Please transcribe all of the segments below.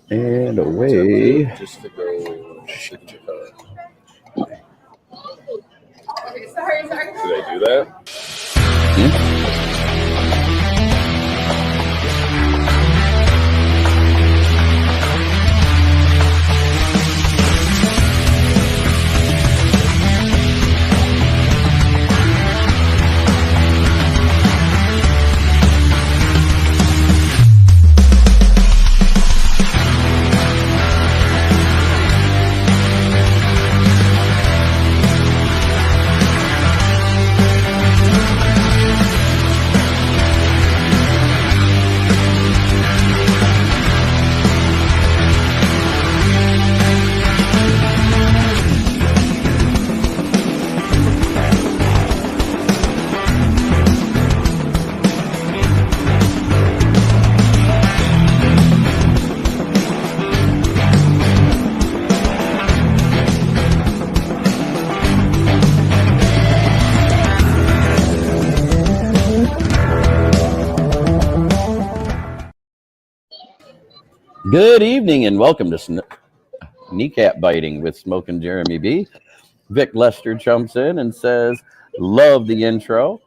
And away. Just to go shit your car. Sorry. Do they do that? Good evening and welcome to Kneecap Biting with Smokin Jeremy B. Vic Lester jumps in and says, love the intro.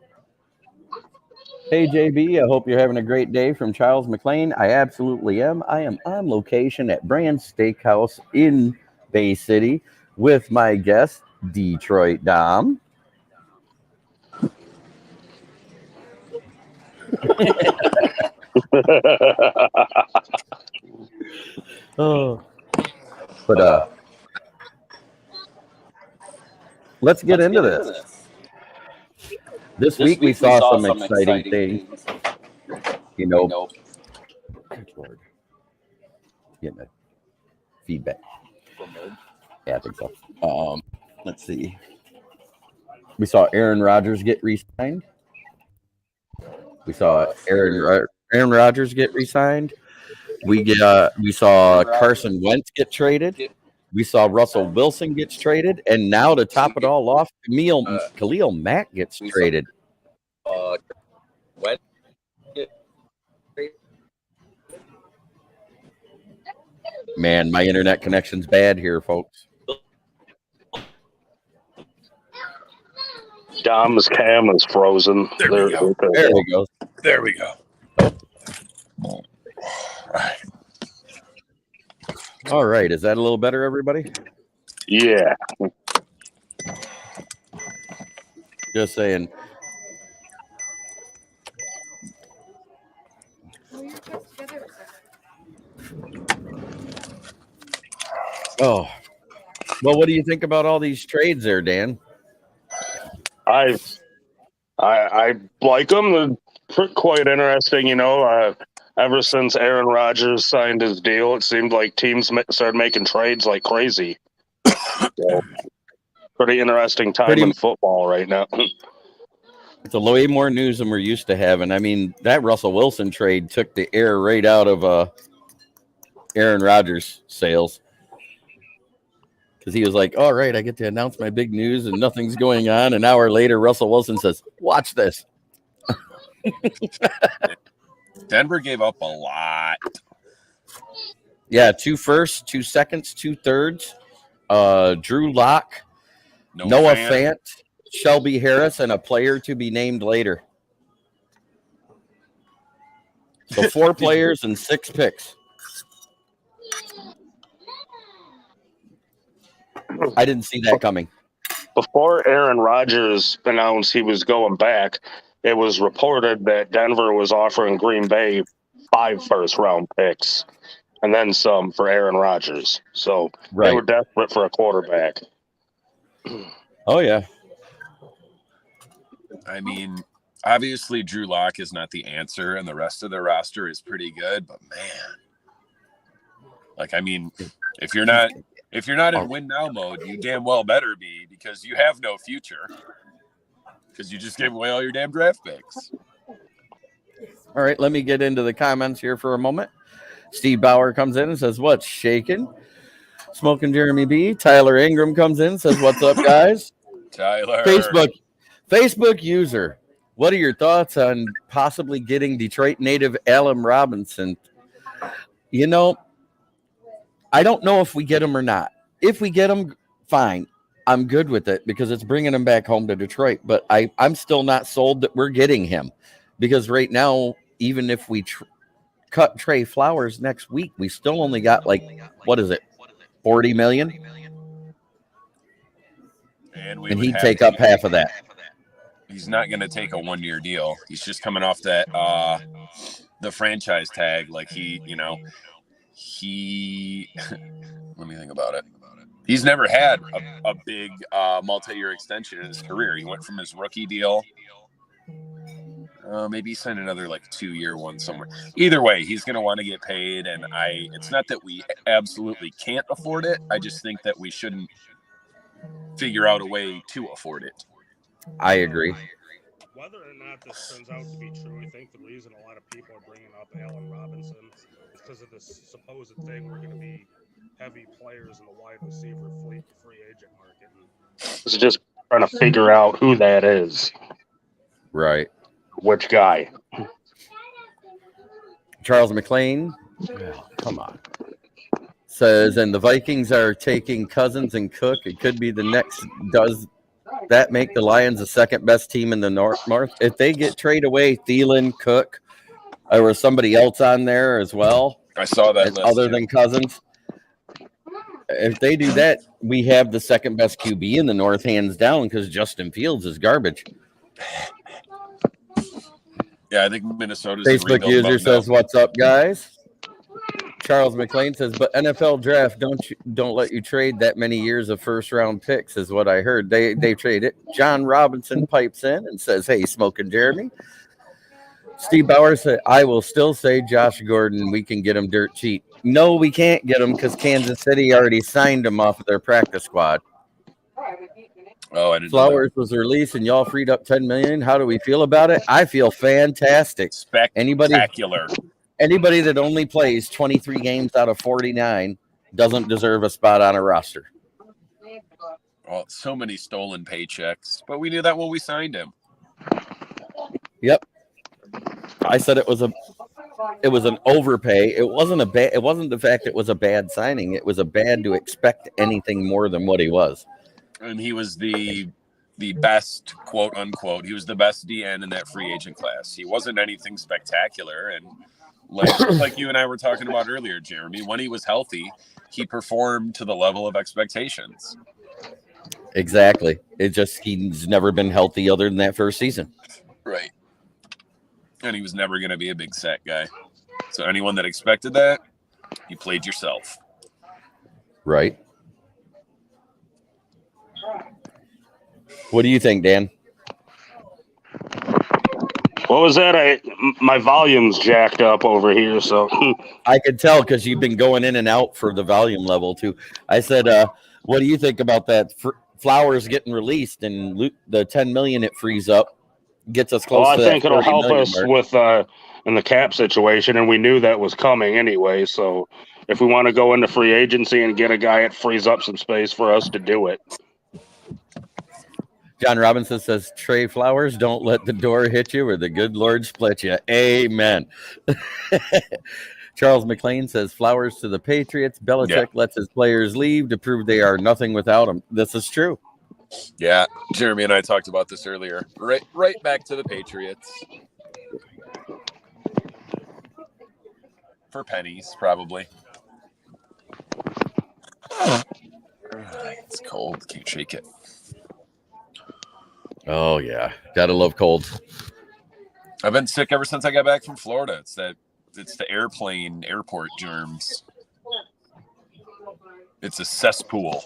Hey, JB, I hope you're having a great day from Charles McLean. I absolutely am. I am on location at Brand Steakhouse in Bay City with my guest, Detroit Dom. Oh, but let's get into this. This week we saw some exciting things. You know, good Lord, getting a feedback. Yeah, I think so. Let's see. We saw Aaron Rodgers get re-signed. We saw Aaron Rodgers get re-signed. We saw Carson Wentz get traded. We saw Russell Wilson gets traded, and now to top it all off, Khalil Mack gets traded. Man, my internet connection's bad here, folks. Dom's cam is frozen. There we go. There we go. All right. Is that a little better, everybody? Yeah. Just saying. Oh. Well, what do you think about all these trades there, Dan? I like them. They're quite interesting, you know. Ever since Aaron Rodgers signed his deal, it seemed like teams started making trades like crazy. So, pretty interesting time in football right now. It's a way more news than we're used to having. I mean, that Russell Wilson trade took the air right out of Aaron Rodgers' sails. Because he was like, all right, I get to announce my big news and nothing's going on. An hour later, Russell Wilson says, watch this. Denver gave up a lot. Yeah, 2 firsts, 2 seconds, 2 thirds. Drew Lock, Noah Fant, Shelby Harris, and a player to be named later. So 4 players and 6 picks. I didn't see that coming. Before Aaron Rodgers announced he was going back, it was reported that Denver was offering Green Bay 5 first-round picks and then some for Aaron Rodgers. So They were desperate for a quarterback. Oh, yeah. I mean, obviously Drew Lock is not the answer, and the rest of the roster is pretty good, but man. Like, I mean, if you're not in win now mode, you damn well better be, because you have no future. Because you just gave away all your damn draft picks. All right, let me get into the comments here for a moment. Steve Bauer comes in and says, what's shaking? Smokin Jeremy B. Tyler Ingram comes in and says, what's up, guys? Tyler. Facebook user, what are your thoughts on possibly getting Detroit native Allen Robinson You know, I don't know if we get him or not. If we get him, fine. I'm good with it because it's bringing him back home to Detroit. But I'm still not sold that we're getting him because right now, even if we cut Trey Flowers next week, we still only got like, what is it, 40 million? And he'd take up half of that. He's not going to take a 1-year deal. He's just coming off that the franchise tag. Like he let me think about it. He's never had a big multi-year extension in his career. He went from his rookie deal. Maybe he signed another like 2-year one somewhere. Either way, he's going to want to get paid. And it's not that we absolutely can't afford it. I just think that we shouldn't figure out a way to afford it. I agree. Whether or not this turns out to be true, I think the reason a lot of people are bringing up Allen Robinson is because of this supposed thing we're going to be heavy players in the wide receiver free agent market. It's just trying to figure out who that is. Right. Which guy? Charles McLean. Oh, come on. Says, and the Vikings are taking Cousins and Cook. It could be the next. Does that make the Lions the second best team in the North? If they get trade away Thielen, Cook, or somebody else on there as well. I saw that list, other than Cousins. If they do that, we have the second best QB in the North, hands down, because Justin Fields is garbage. Yeah, I think Minnesota's Facebook user says, "What's up, guys?" Charles McLean says, "But NFL draft don't let you trade that many years of first round picks," is what I heard. They trade it. John Robinson pipes in and says, "Hey, Smokin Jeremy." Steve Bauer said, "I will still say Josh Gordon. We can get him dirt cheap." No, we can't get him because Kansas City already signed him off of their practice squad. Oh, I didn't. Flowers was released, and y'all freed up $10 million. How do we feel about it? I feel fantastic. Spectacular. Anybody that only plays 23 games out of 49 doesn't deserve a spot on a roster. Well, so many stolen paychecks, but we knew that when we signed him. Yep. I said it was an overpay. It wasn't the fact it was a bad signing. It was a bad to expect anything more than what he was. And he was the best, quote unquote. He was the best DN in that free agent class. He wasn't anything spectacular, and like you and I were talking about earlier, Jeremy, when he was healthy, he performed to the level of expectations. Exactly. He's never been healthy other than that first season. Right. And he was never going to be a big sack guy. So anyone that expected that, you played yourself. Right. What do you think, Dan? What was that? My volume's jacked up over here, so I could tell because you've been going in and out for the volume level too. I said, "What do you think about that? Flowers getting released and the $10 million it frees up gets us close." Well, I think it'll help us with in the cap situation, and we knew that was coming anyway. So if we want to go into free agency and get a guy, it frees up some space for us to do it. John Robinson says, "Trey Flowers, don't let the door hit you or the good Lord split you." Amen. Charles McLean says, "Flowers to the Patriots. Belichick lets his players leave to prove they are nothing without him." This is true. Yeah, Jeremy and I talked about this earlier. Right back to the Patriots. For pennies, probably. It's cold. Can't shake it. Oh, yeah. Gotta love cold. I've been sick ever since I got back from Florida. It's the airport germs. It's a cesspool.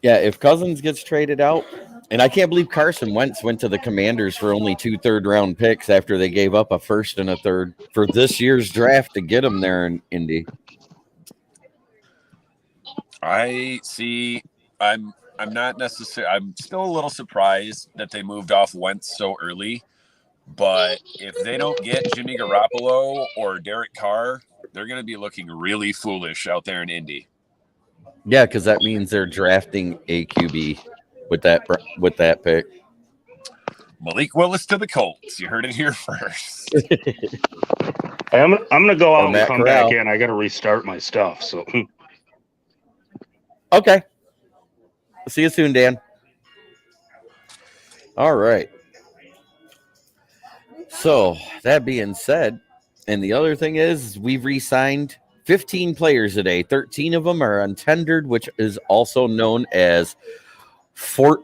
Yeah, if Cousins gets traded out, and I can't believe Carson Wentz went to the Commanders for only 2 third-round picks after they gave up a first and a third for this year's draft to get him there in Indy. I see. I'm not necessarily. I'm still a little surprised that they moved off Wentz so early. But if they don't get Jimmy Garoppolo or Derek Carr, they're going to be looking really foolish out there in Indy. Yeah, because that means they're drafting a QB with that pick. Malik Willis to the Colts. You heard it here first. I'm gonna go out and Matt come Corral. back in. I got to restart my stuff. So Okay. See you soon, Dan. All right. So that being said, and the other thing is we've re-signed 15 players today. 13 of them are untendered, which is also known as the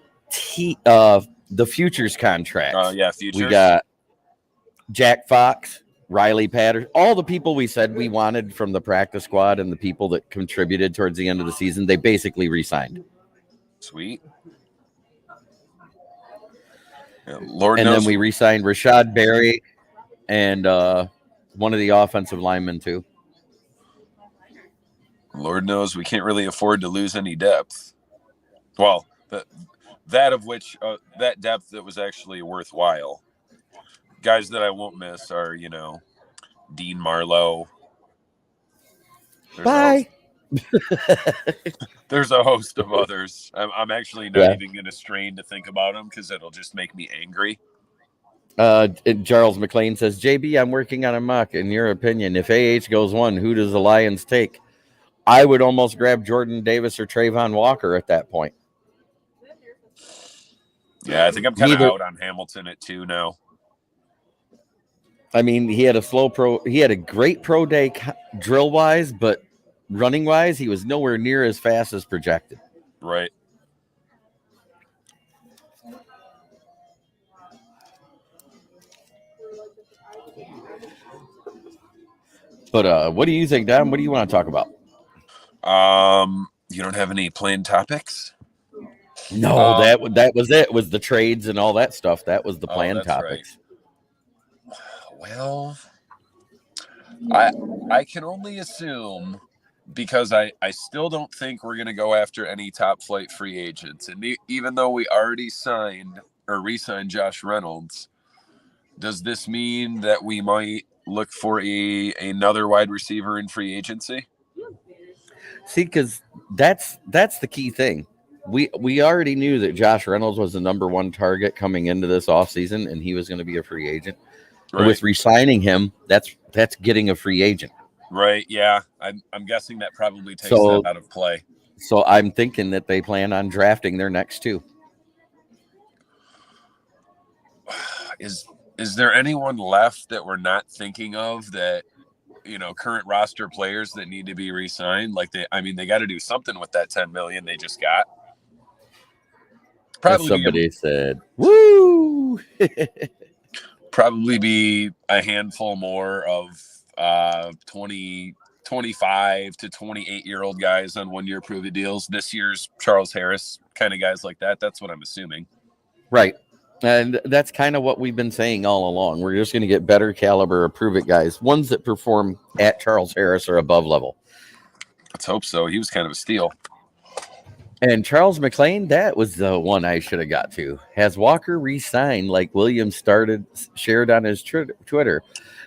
futures contracts. Yeah, futures. We got Jack Fox, Riley Patterson, all the people we said we wanted from the practice squad and the people that contributed towards the end of the season, they basically re-signed. Sweet. Yeah, Lord and knows. then we re-signed Rashad Berry and one of the offensive linemen too. Lord knows we can't really afford to lose any depth. Well, that depth that was actually worthwhile. Guys that I won't miss are, Dean Marlowe. Bye. There's a host of others. I'm actually not even going to strain to think about them because it'll just make me angry. Charles McLean says, JB, I'm working on a mock. In your opinion, if AH goes 1, who does the Lions take? I would almost grab Jordan Davis or Trayvon Walker at that point. Yeah, I think I'm kind of out on Hamilton at 2 now. I mean, he had a great pro day drill wise, but running wise, he was nowhere near as fast as projected. Right. But what do you think, Dom? What do you want to talk about? You don't have any planned topics? No, that was it. It was the trades and all that stuff. That was the planned topics. Right. Well, I can only assume, because I still don't think we're going to go after any top flight free agents. And even though we already signed or re-signed Josh Reynolds, does this mean that we might look for another wide receiver in free agency? See, because that's the key thing. We already knew that Josh Reynolds was the number 1 target coming into this offseason, and he was going to be a free agent. Right. With re-signing him, that's getting a free agent. Right, yeah. I'm guessing that probably takes that out of play. So I'm thinking that they plan on drafting their next 2. Is there anyone left that we're not thinking of that, current roster players that need to be re-signed? Like they got to do something with that $10 million they just got. Probably somebody said, "Woo!" Probably be a handful more of 25 to 28-year-old guys on 1-year prove-it deals. This year's Charles Harris kind of guys like that. That's what I'm assuming. Right. And that's kind of what we've been saying all along. We're just going to get better caliber of prove-it guys, ones that perform at Charles Harris or above level. Let's hope so. He was kind of a steal. And Charles McLean, that was the one I should have got to. Has Walker re-signed like Williams shared on his Twitter?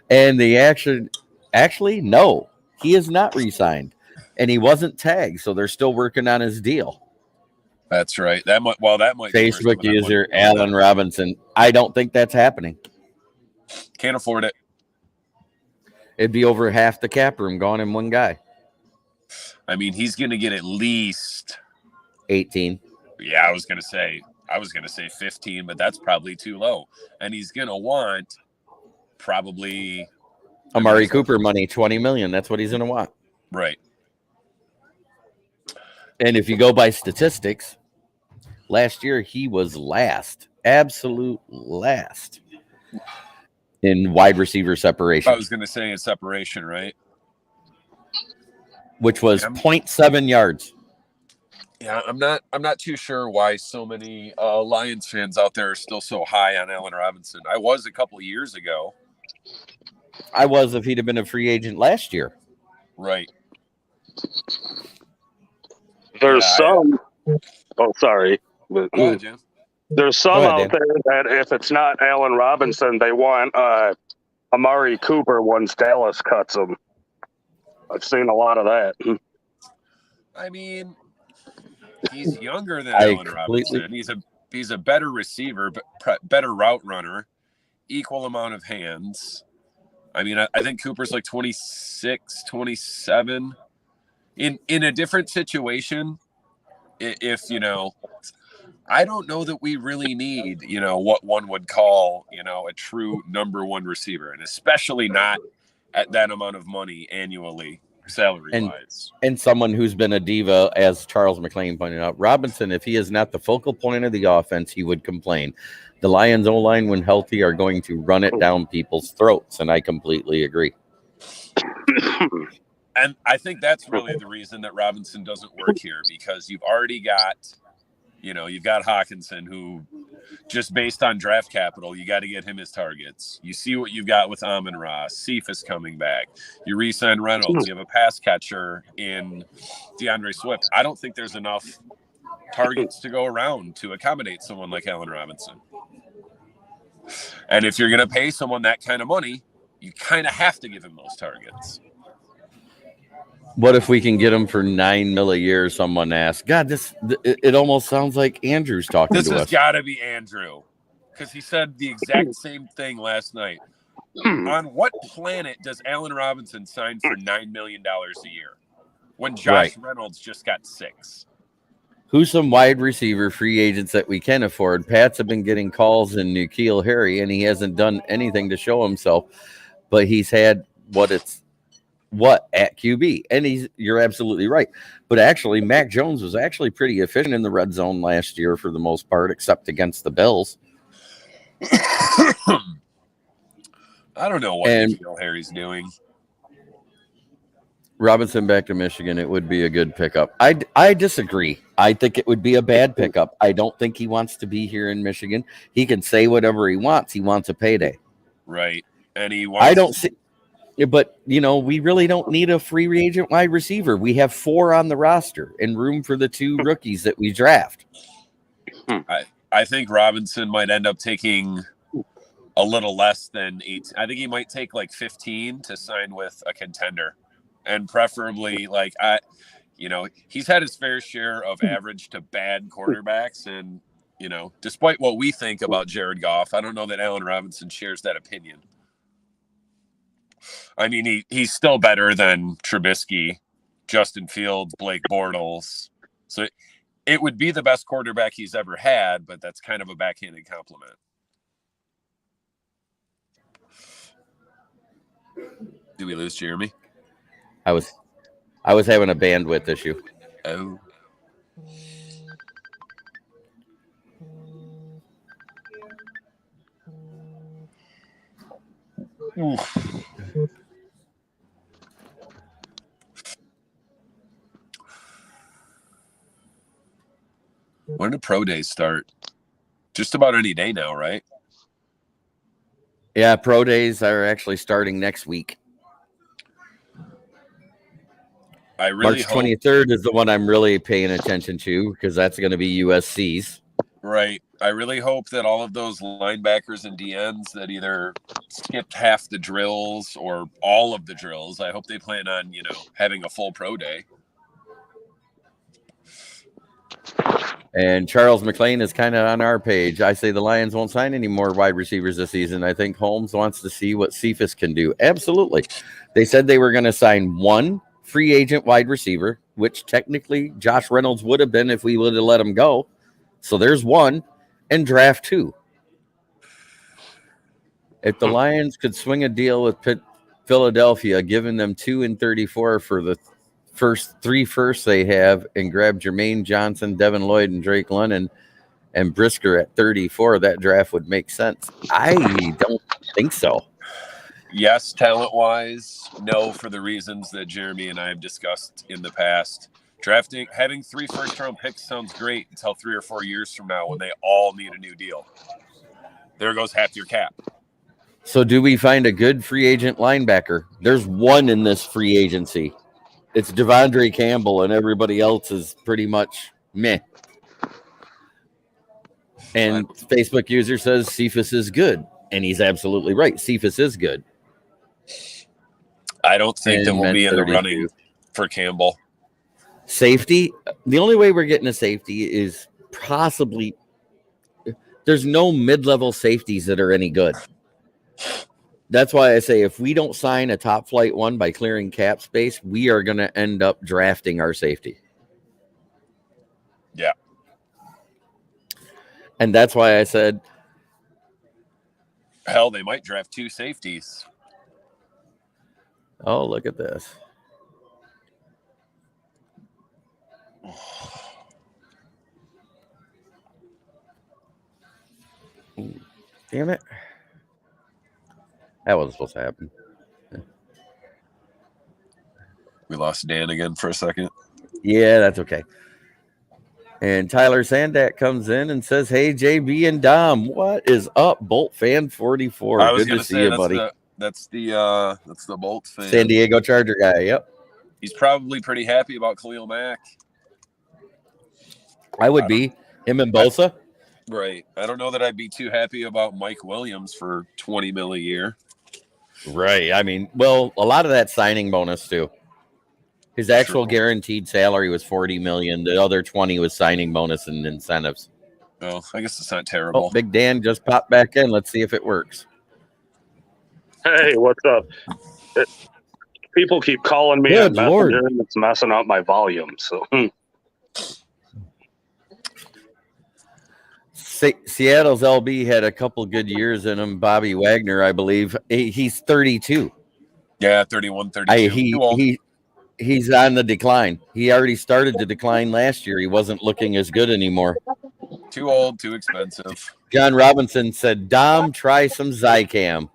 And they actually, no, he is not re-signed. And he wasn't tagged, so they're still working on his deal. That's right. That might Facebook user Allen Robinson. I don't think that's happening. Can't afford it. It'd be over half the cap room gone in one guy. I mean, he's going to get at least 18. Yeah, I was going to say 15, but that's probably too low. And he's going to want probably Amari Cooper money, $20 million. That's what he's going to want. Right. And if you go by statistics, last year he was absolute last in wide receiver separation. I was going to say in separation, right? Which was 0.7 yards. Yeah, I'm not too sure why so many Lions fans out there are still so high on Allen Robinson. I was a couple of years ago. I was if he'd have been a free agent last year. Right. There's some. Sorry. Go ahead, Jim. There's some out there that if it's not Allen Robinson, they want Amari Cooper once Dallas cuts him. I've seen a lot of that. I mean, he's younger than Allen Robinson. He's a better receiver, but better route runner, equal amount of hands. I mean, I think Cooper's like 26, 27. In a different situation, if, I don't know that we really need, what one would call, a true number one receiver, and especially not at that amount of money annually, salary-wise. And someone who's been a diva, as Charles McLean pointed out. Robinson, if he is not the focal point of the offense, he would complain. The Lions O-line, when healthy, are going to run it down people's throats, and I completely agree. And I think that's really the reason that Robinson doesn't work here, because you've already got, you've got Hawkinson, who just based on draft capital, you got to get him his targets. You see what you've got with Amon-Ra. Cephas coming back. You re-sign Reynolds. You have a pass catcher in DeAndre Swift. I don't think there's enough targets to go around to accommodate someone like Allen Robinson. And if you're going to pay someone that kind of money, you kind of have to give him those targets. What if we can get him for $9 million a year? Someone asked. God, it almost sounds like Andrew's talking to us. This has got to be Andrew, because he said the exact same thing last night. On what planet does Allen Robinson sign for $9 million a year when Josh Reynolds just got 6? Who's some wide receiver free agents that we can afford? Pats have been getting calls in N'Keal Harry, and he hasn't done anything to show himself, but he's had what at QB. And you're absolutely right. But actually, Mac Jones was actually pretty efficient in the red zone last year for the most part, except against the Bills. I don't know what N'Keal Harry's doing. Robinson back to Michigan, it would be a good pickup. I disagree. I think it would be a bad pickup. I don't think he wants to be here in Michigan. He can say whatever he wants. He wants a payday. Right. And he wants... I don't see... But, we really don't need a free agent wide receiver. We have 4 on the roster and room for the 2 rookies that we draft. I think Robinson might end up taking a little less than 8. I think he might take like 15 to sign with a contender. And preferably, he's had his fair share of average to bad quarterbacks. And, despite what we think about Jared Goff, I don't know that Allen Robinson shares that opinion. I mean, he's still better than Trubisky, Justin Fields, Blake Bortles. So it would be the best quarterback he's ever had, but that's kind of a backhanded compliment. Did we lose Jeremy? I was having a bandwidth issue. Oh. Oof. When do pro days start? Just about any day now, right? Yeah, pro days are actually starting next week. March 23rd is the one I'm really paying attention to, because that's going to be USC's. Right. I really hope that all of those linebackers and DNs that either skipped half the drills or all of the drills, I hope they plan on, having a full pro day. And Charles McLean is kind of on our page. I say the Lions won't sign any more wide receivers this season. I think Holmes wants to see what Cephas can do. Absolutely. They said they were going to sign 1 free agent wide receiver, which technically Josh Reynolds would have been if we would have let him go. So there's 1, and draft 2. If the Lions could swing a deal with Philadelphia, giving them 2 and 34 for the first 3 firsts they have, and grab Jermaine Johnson, Devin Lloyd, and Drake London, and Brisker at 34, that draft would make sense. I don't think so. Yes, talent-wise. No, for the reasons that Jeremy and I have discussed in the past. Having 3 first-round picks sounds great until 3 or 4 years from now when they all need a new deal. There goes half your cap. So do we find a good free agent linebacker? There's 1 in this free agency. It's Devondre Campbell, and everybody else is pretty much meh. And Facebook user says Cephas is good, and he's absolutely right. Cephas is good. I don't think that we'll be in the running for Campbell. Safety, the only way we're getting a safety is possibly There's no mid-level safeties that are any good. That's why I say if we don't sign a top flight one by clearing cap space, we are going to end up drafting our safety. Yeah. And that's why I said, hell, they might draft 2 safeties. oh, look at this. Damn it. That wasn't supposed to happen. We lost Dan again for a second. Yeah, that's okay. And Tyler Sandak comes in and says, hey, JB and Dom, what is up, Bolt Fan 44? I was Good going to to see say, you, buddy. that's the Bolts fan. San Diego Charger guy, yep. He's probably pretty happy about Khalil Mack. I would be. Him and Bosa. Right. I don't know that I'd be too happy about Mike Williams for $20 million a year. Right. I mean, well, a lot of that signing bonus, too. His actual guaranteed salary was $40 million. The other 20 was signing bonus and incentives. Oh, I guess it's not terrible. Oh, Big Dan just popped back in. Let's see if it works. Hey, what's up? People keep calling me Good on Lord. Messenger, and it's messing up my volume. So Seattle's LB had a couple good years in him. Bobby Wagner, I believe. He's 32. Yeah, 31, 32. He's on the decline. He already started to decline last year. He wasn't looking as good anymore. Too old, too expensive. John Robinson said, Dom, try some Zycam.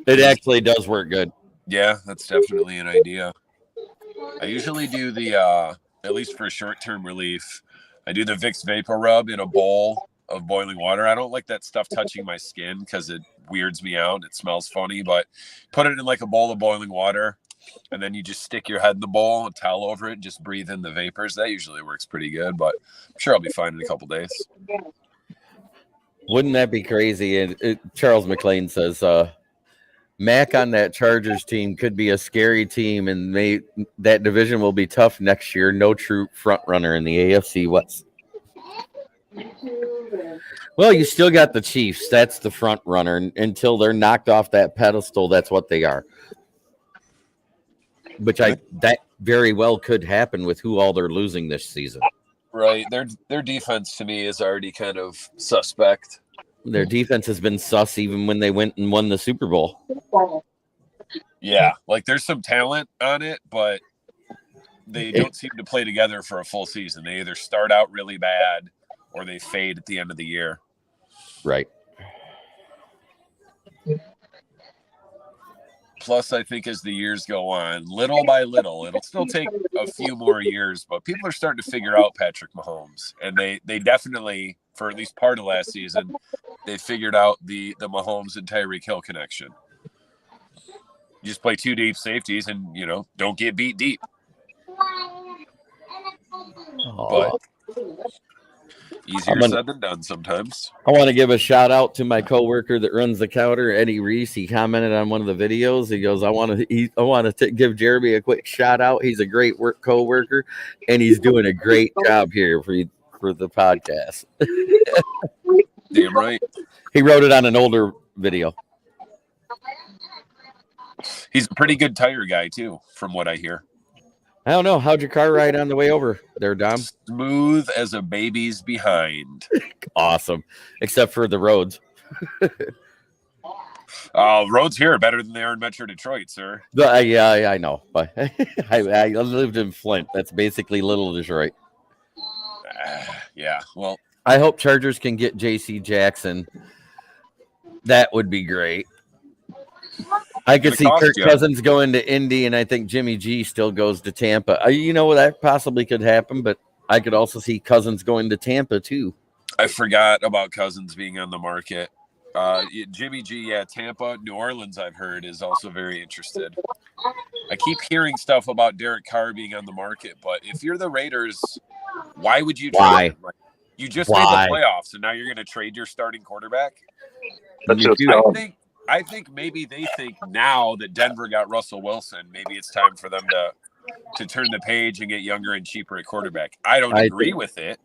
It actually does work good. Yeah, that's definitely an idea. I usually do the, at least for short-term relief, I do the Vicks Vapor Rub in a bowl of boiling water. I don't like that stuff touching my skin because it weirds me out. It smells funny, but put it in like a bowl of boiling water, and then you just stick your head in the bowl and towel over it and just breathe in the vapors. That usually works pretty good, but I'm sure I'll be fine in a couple days. Wouldn't that be crazy? And Charles McLean says, Mac on that Chargers team could be a scary team, and that division will be tough next year. No true front runner in the AFC West. Well, you still got the Chiefs. That's the front runner. Until they're knocked off that pedestal, that's what they are. Which that very well could happen with who all they're losing this season. Right. Their defense to me is already kind of suspect. Their defense has been sus even when they went and won the Super Bowl. Yeah, like there's some talent on it, but they don't seem to play together for a full season. They either start out really bad or they fade at the end of the year. Right. Plus, I think as the years go on, little by little, it'll still take a few more years, but people are starting to figure out Patrick Mahomes. And they definitely, for at least part of last season, they figured out the Mahomes and Tyreek Hill connection. You just play 2 deep safeties and, don't get beat deep. But easier said than done sometimes. I want to give a shout out to my coworker that runs the counter, Eddie Reese. He commented on one of the videos. He goes, I want to give Jeremy a quick shout out. He's a great coworker, and he's doing a great job here for the podcast. Damn right. He wrote it on an older video. He's a pretty good tire guy too, from what I hear. I don't know. How'd your car ride on the way over there, Dom? Smooth as a baby's behind. Awesome. Except for the roads. Roads here are better than they are in Metro Detroit, sir. Yeah, I know. But I lived in Flint. That's basically Little Detroit. Yeah, well. I hope Chargers can get J.C. Jackson. That would be great. I could see Kirk Cousins going to Indy, and I think Jimmy G still goes to Tampa. That possibly could happen, but I could also see Cousins going to Tampa too. I forgot about Cousins being on the market. Jimmy G, Tampa. New Orleans, I've heard, is also very interested. I keep hearing stuff about Derek Carr being on the market, but if you're the Raiders, why would you trade him? You just made the playoffs, and now you're going to trade your starting quarterback? I think maybe they think now that Denver got Russell Wilson, maybe it's time for them to turn the page and get younger and cheaper at quarterback. I don't agree with it.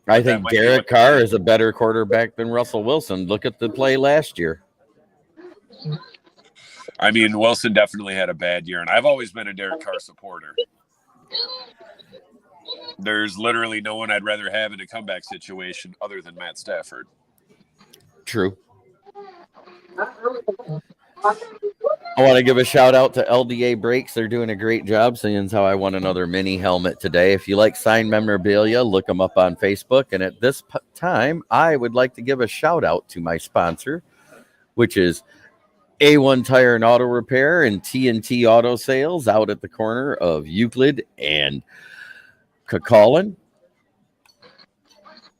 I But that think might be Derek what- Carr is a better quarterback than Russell Wilson. Look at the play last year. I mean, Wilson definitely had a bad year, and I've always been a Derek Carr supporter. There's literally no one I'd rather have in a comeback situation other than Matt Stafford. True. I want to give a shout out to LDA Brakes. They're doing a great job, seeing as how I won another mini helmet today. If you like signed memorabilia, look them up on Facebook. And at this time, I would like to give a shout out to my sponsor, which is A1 Tire and Auto Repair and TNT Auto Sales out at the corner of Euclid and Cacolin.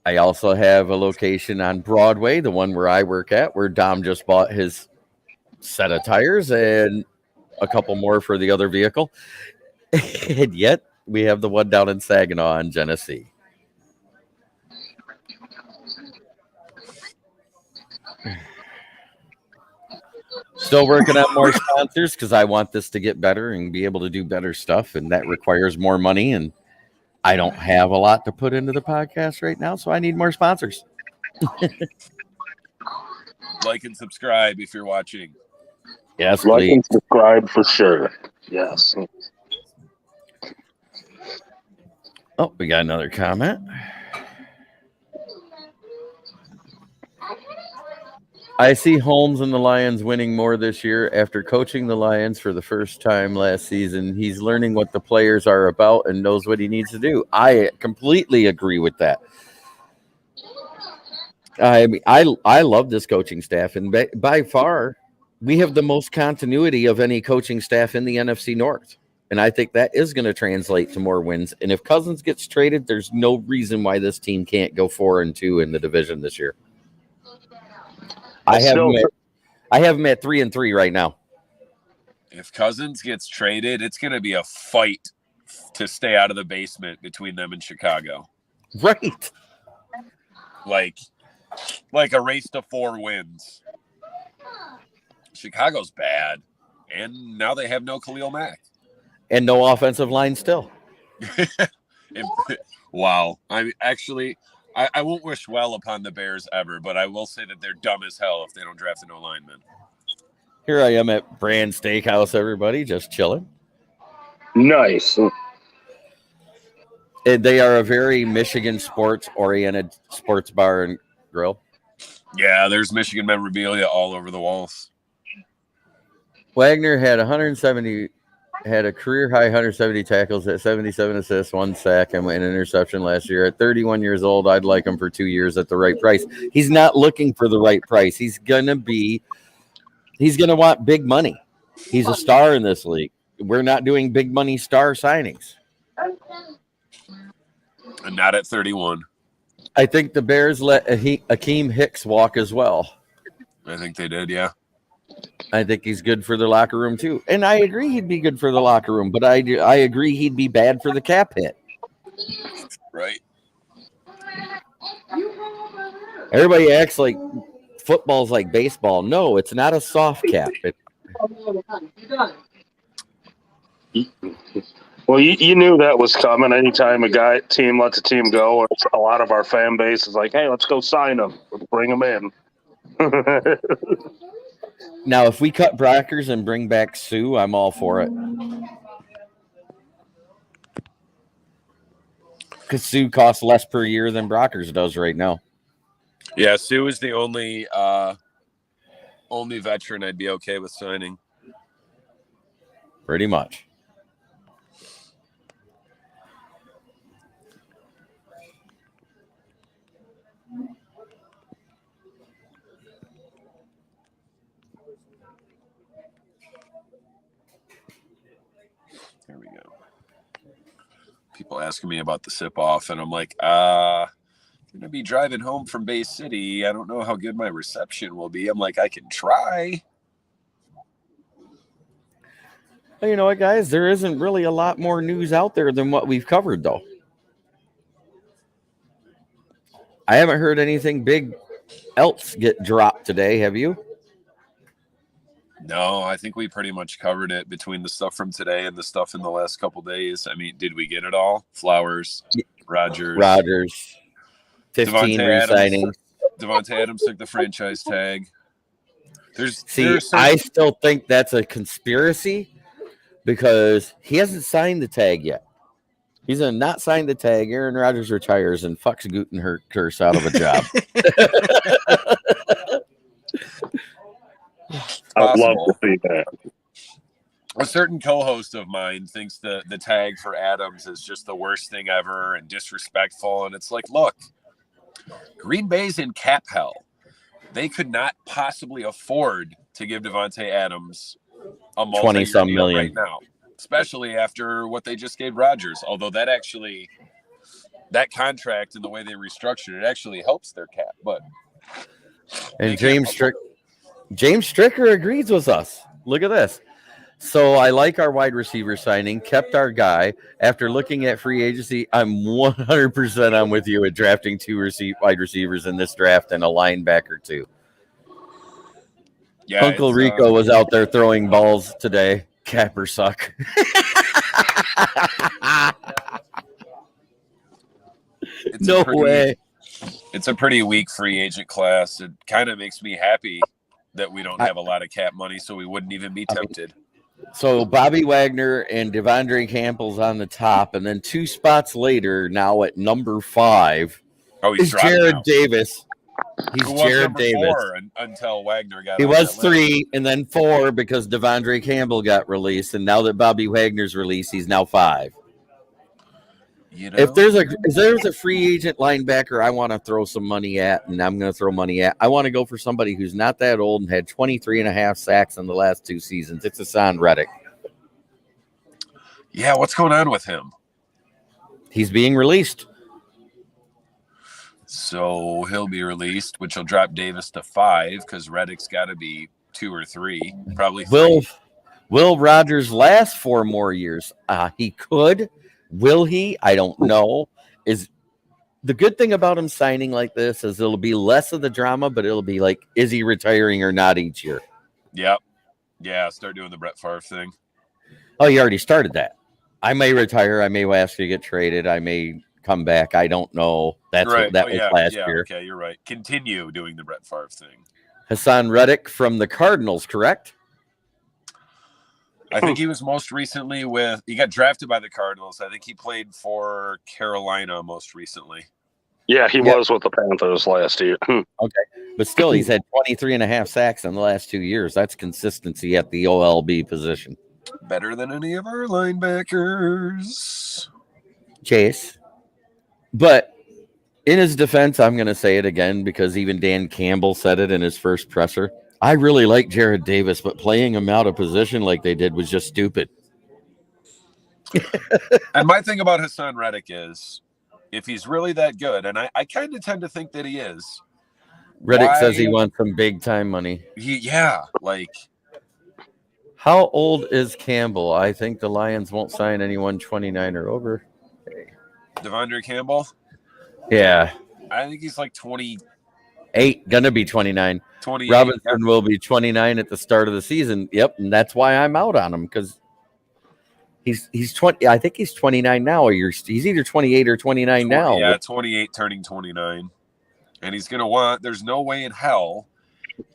I also have a location on Broadway, the one where I work at, where Dom just bought his set of tires and a couple more for the other vehicle. And yet we have the one down in Saginaw in Genesee. Still working on more sponsors because I want this to get better and be able to do better stuff, and that requires more money, and I don't have a lot to put into the podcast right now, so I need more sponsors. Like and subscribe if you're watching. Yes, Like please. and subscribe for sure. Yes. Oh, we got another comment. I see Holmes and the Lions winning more this year after coaching the Lions for the first time last season. He's learning what the players are about and knows what he needs to do. I completely agree with that. I mean, I love this coaching staff, and by far, we have the most continuity of any coaching staff in the NFC North. And I think that is going to translate to more wins. And if Cousins gets traded, there's no reason why this team can't go 4-2 in the division this year. I have them at 3-3 right now. If Cousins gets traded, it's going to be a fight to stay out of the basement between them and Chicago. Right. Like a race to 4 wins. Chicago's bad, and now they have no Khalil Mack. And no offensive line still. Wow. I won't wish well upon the Bears ever, but I will say that they're dumb as hell if they don't draft a no lineman. Here I am at Brand Steakhouse, everybody, just chilling. Nice. And they are a very Michigan sports-oriented sports bar and grill. Yeah, there's Michigan memorabilia all over the walls. Wagner had a career high 170 tackles, at 77 assists, 1 sack, and an interception last year. At 31 years old, I'd like him for 2 years at the right price. He's not looking for the right price. He's gonna want big money. He's a star in this league. We're not doing big money star signings. And not at 31. I think the Bears let Akeem Hicks walk as well. I think they did, yeah. I think he's good for the locker room too. And I agree he'd be good for the locker room, but I agree he'd be bad for the cap hit. Right. Everybody acts like football's like baseball. No, it's not a soft cap. Well, you knew that was coming. Anytime team lets a team go, or a lot of our fan base is like, hey, let's go sign them. Let's bring them in. Now, if we cut Brockers and bring back Sue, I'm all for it. Because Sue costs less per year than Brockers does right now. Yeah, Sue is the only veteran I'd be okay with signing. Pretty much. There we go. People asking me about the sip off, and I'm like, I'm gonna be driving home from Bay City. I don't know how good my reception will be. I'm like, I can try. Well, you know what, guys? There isn't really a lot more news out there than what we've covered, though. I haven't heard anything big else get dropped today. Have you? No, I think we pretty much covered it between the stuff from today and the stuff in the last couple days. I mean, did we get it all? Flowers, Rodgers. 15 re-signings. Devontae Adams took the franchise tag. See, I still think that's a conspiracy because he hasn't signed the tag yet. He's going to not sign the tag. Aaron Rodgers retires and fucks Gutenberg out of a job. I'd love to see that. A certain co-host of mine thinks the tag for Adams is just the worst thing ever and disrespectful. And it's like, look, Green Bay's in cap hell. They could not possibly afford to give Devontae Adams a multi-some million right now, especially after what they just gave Rodgers. Although that contract and the way they restructured it actually helps their cap. But and James Stricker agrees with us. Look at this. So I like our wide receiver signing, kept our guy. After looking at free agency, I'm 100% on with you at drafting 2 wide receivers in this draft and a linebacker too. Yeah, Uncle Rico was out there throwing balls today. Capper suck. No way. It's a pretty weak free agent class. It kind of makes me happy that we don't have a lot of cap money, so we wouldn't even be tempted. So Bobby Wagner and Devondre Campbell's on the top, and then 2 spots later, now at number 5, is Jared Davis. He's Jared Davis. Until Wagner got. He was 3 and then 4 because Devondre Campbell got released, and now that Bobby Wagner's released, he's now 5. You know? If there's a free agent linebacker I want to throw some money at, and I'm going to throw money at, I want to go for somebody who's not that old and had 23.5 sacks in the last 2 seasons. It's Haason Reddick. Yeah, what's going on with him? He's being released. So he'll be released, which will drop Davis to 5 because Reddick's got to be 2 or 3, probably 3. Will Rodgers last 4 more years? He could. Will he? I don't know. Is the good thing about him signing like this is it'll be less of the drama, but it'll be like, is he retiring or not each year? Yep. Yeah, start doing the Brett Favre thing. Oh, you already started that. I may retire. I may ask you to get traded. I may come back. I don't know. That's right. That was last year. Okay, you're right. Continue doing the Brett Favre thing. Haason Reddick from the Cardinals, correct? I think he was most recently he got drafted by the Cardinals. I think he played for Carolina most recently. Yeah, he was with the Panthers last year. Okay. But still, he's had 23.5 sacks in the last 2 years. That's consistency at the OLB position. Better than any of our linebackers. Chase. But in his defense, I'm going to say it again because even Dan Campbell said it in his first presser. I really like Jared Davis, but playing him out of position like they did was just stupid. And my thing about Haason Reddick is, if he's really that good, and I kind of tend to think that he is. Reddick says he wants some big-time money. How old is Campbell? I think the Lions won't sign anyone 29 or over. Devondre Campbell? Yeah. I think he's like 28, gonna be 29. 28. Robinson will be 29 at the start of the season. Yep, and that's why I'm out on him because he's 20. I think he's 29 now, or he's either 28 or 29 now. Yeah, 28 turning 29, and he's gonna want. There's no way in hell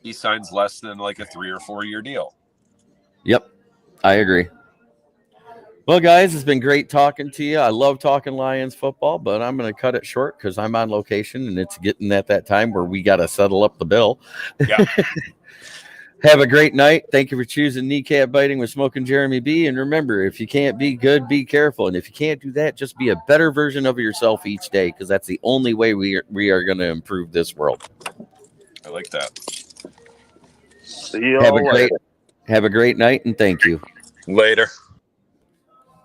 he signs less than like a 3 or 4 year deal. Yep, I agree. Well, guys, it's been great talking to you. I love talking Lions football, but I'm going to cut it short because I'm on location and it's getting at that time where we got to settle up the bill. Yeah. Have a great night. Thank you for choosing Kneecap Biting with Smokin Jeremy B. And remember, if you can't be good, be careful. And if you can't do that, just be a better version of yourself each day because that's the only way we are going to improve this world. I like that. See you all later. Have a great night and thank you. Later.